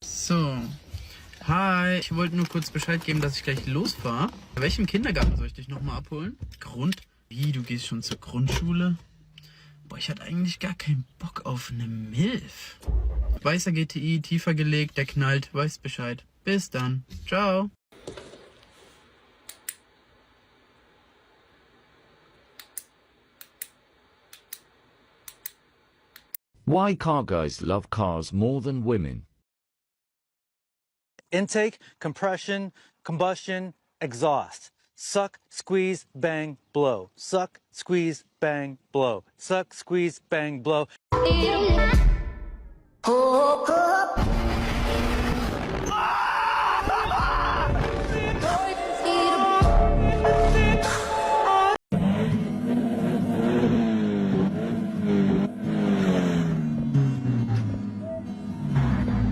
So. Hi, ich wollte nur kurz Bescheid geben, dass ich gleich losfahre. Bei welchem Kindergarten soll ich dich nochmal abholen? Wie, du gehst schon zur Grundschule? Boah, ich hatte eigentlich gar keinen Bock auf eine Milf. Weißer GTI, tiefer gelegt, der knallt, weißt Bescheid. Bis dann. Ciao. Why car guys love cars more than women? Intake, compression, combustion, exhaust. Suck, squeeze, bang, blow. Suck, squeeze, bang, blow. Suck, squeeze, bang, blow.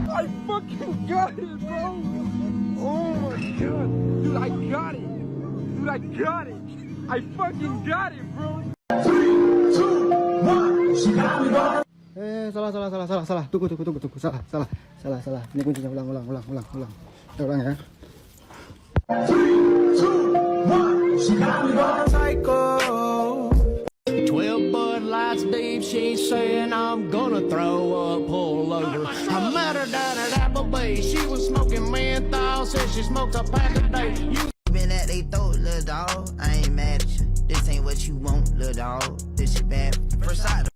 I fucking got it, bro! Oh my god! Dude, I got it! Dude, I got it! I fucking got it, bro! 3, 2, 1, she got me, bro! Salah. Tunggu. Salah. Ini kuncinya, ulang. Kita ulang ya. 3, 2, 1, she got me, bro! Psycho! 12 Bud Lights deep, she's saying I'm gonna throw up, pull over. I met her down at Applebee's, she was smoking menthol, said she smoked a pack a day. Been at they throat, little dog, I ain't mad at you. This ain't what you want, little dog, this shit bad. First side.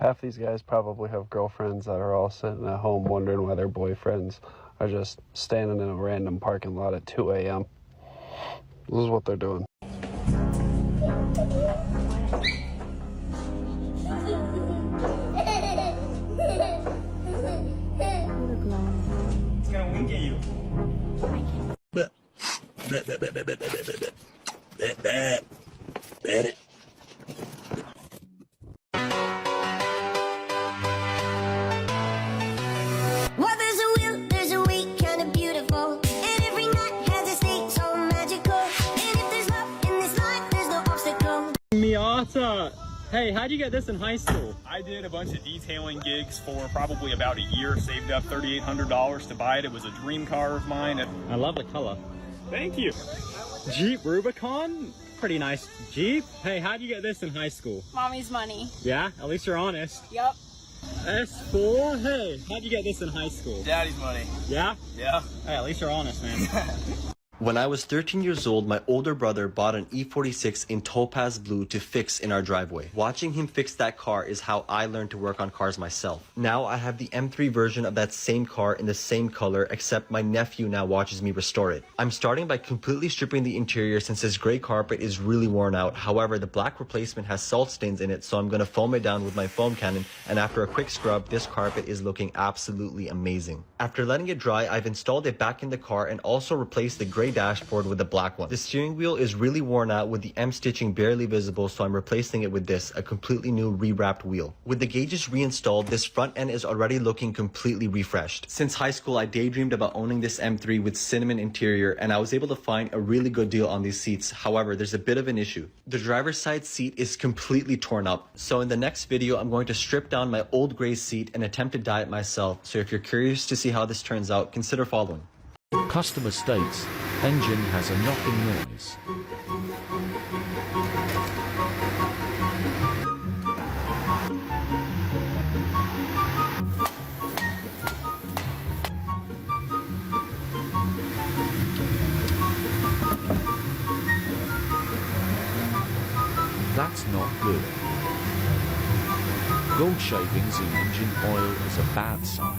Half these guys probably have girlfriends that are all sitting at home wondering why their boyfriends are just standing in a random parking lot at 2 a.m. This is what they're doing. He's gonna wink at you. Well, there's a will, there's a way, kind of beautiful. And every night has a state so magical. And if there's love in this life, there's no obstacle. Miata! Hey, how'd you get this in high school? I did a bunch of detailing gigs for probably about a year, saved up $3,800 to buy it. It was a dream car of mine. I love the color. Thank you. Jeep Rubicon? Pretty nice Jeep. Hey, how'd you get this in high school? Mommy's money. Yeah? At least you're honest. Yep. S4? Hey, how'd you get this in high school? Daddy's money. Yeah? Yeah. Hey, at least you're honest, man. When I was 13 years old, my older brother bought an E46 in topaz blue to fix in our driveway. Watching him fix that car is how I learned to work on cars myself. Now I have the M3 version of that same car in the same color, except my nephew now watches me restore it. I'm starting by completely stripping the interior since this gray carpet is really worn out. However, the black replacement has salt stains in it, so I'm going to foam it down with my foam cannon, and after a quick scrub, this carpet is looking absolutely amazing. After letting it dry, I've installed it back in the car and also replaced the gray dashboard with the black one. The steering wheel is really worn out with the M stitching barely visible, so I'm replacing it with this, a completely new rewrapped wheel. With the gauges reinstalled, this front end is already looking completely refreshed. Since high school, I daydreamed about owning this M3 with cinnamon interior, and I was able to find a really good deal on these seats. However, there's a bit of an issue. The driver's side seat is completely torn up. So in the next video, I'm going to strip down my old gray seat and attempt to dye it myself. So if you're curious to see how this turns out, consider following. Customer states, engine has a knocking noise. That's not good. Gold shavings in engine oil is a bad sign.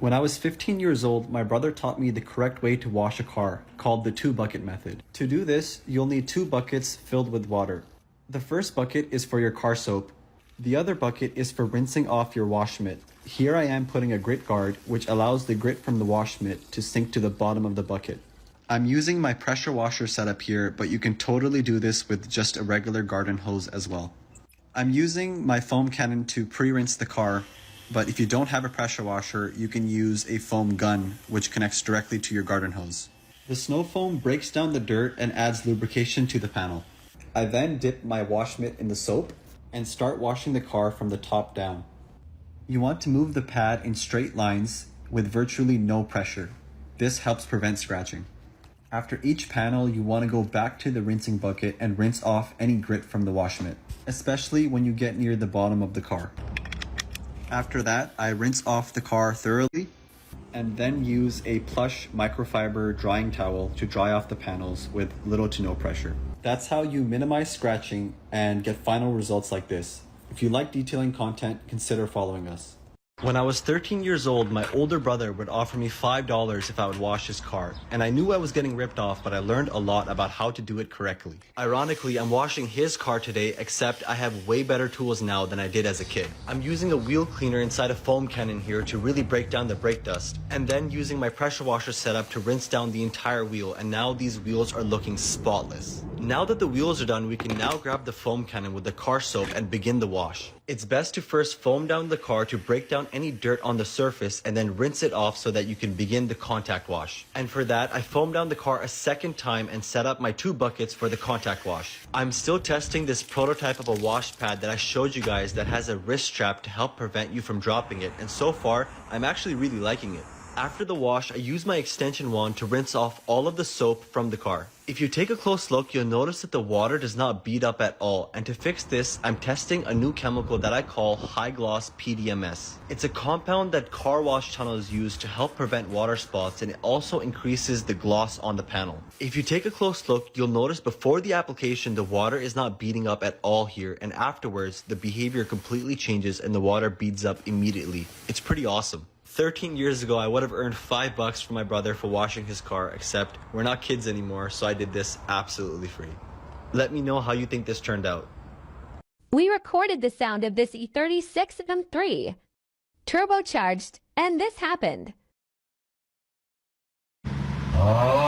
When I was 15 years old, my brother taught me the correct way to wash a car, called the 2-bucket method. To do this, you'll need 2 buckets filled with water. The first bucket is for your car soap. The other bucket is for rinsing off your wash mitt. Here I am putting a grit guard, which allows the grit from the wash mitt to sink to the bottom of the bucket. I'm using my pressure washer setup here, but you can totally do this with just a regular garden hose as well. I'm using my foam cannon to pre-rinse the car, but if you don't have a pressure washer, you can use a foam gun, which connects directly to your garden hose. The snow foam breaks down the dirt and adds lubrication to the panel. I then dip my wash mitt in the soap and start washing the car from the top down. You want to move the pad in straight lines with virtually no pressure. This helps prevent scratching. After each panel, you want to go back to the rinsing bucket and rinse off any grit from the wash mitt, especially when you get near the bottom of the car. After that, I rinse off the car thoroughly and then use a plush microfiber drying towel to dry off the panels with little to no pressure. That's how you minimize scratching and get final results like this. If you like detailing content, consider following us. When I was 13 years old, my older brother would offer me $5 if I would wash his car, and I knew I was getting ripped off, but I learned a lot about how to do it correctly. Ironically, I'm washing his car today, except I have way better tools now than I did as a kid. I'm using a wheel cleaner inside a foam cannon here to really break down the brake dust, and then using my pressure washer setup to rinse down the entire wheel, and now these wheels are looking spotless. Now that the wheels are done, we can now grab the foam cannon with the car soap and begin the wash. It's best to first foam down the car to break down any dirt on the surface and then rinse it off so that you can begin the contact wash. And for that, I foam down the car a second time and set up my 2 buckets for the contact wash. I'm still testing this prototype of a wash pad that I showed you guys that has a wrist strap to help prevent you from dropping it, and so far, I'm actually really liking it. After the wash, I use my extension wand to rinse off all of the soap from the car. If you take a close look, you'll notice that the water does not bead up at all, and to fix this, I'm testing a new chemical that I call High Gloss PDMS. It's a compound that car wash tunnels use to help prevent water spots, and it also increases the gloss on the panel. If you take a close look, you'll notice before the application, the water is not beading up at all here, and afterwards, the behavior completely changes and the water beads up immediately. It's pretty awesome. 13 years ago, I would have earned $5 from my brother for washing his car, except we're not kids anymore, so I did this absolutely free. Let me know how you think this turned out. We recorded the sound of this E36 M3, turbocharged, and this happened. Oh.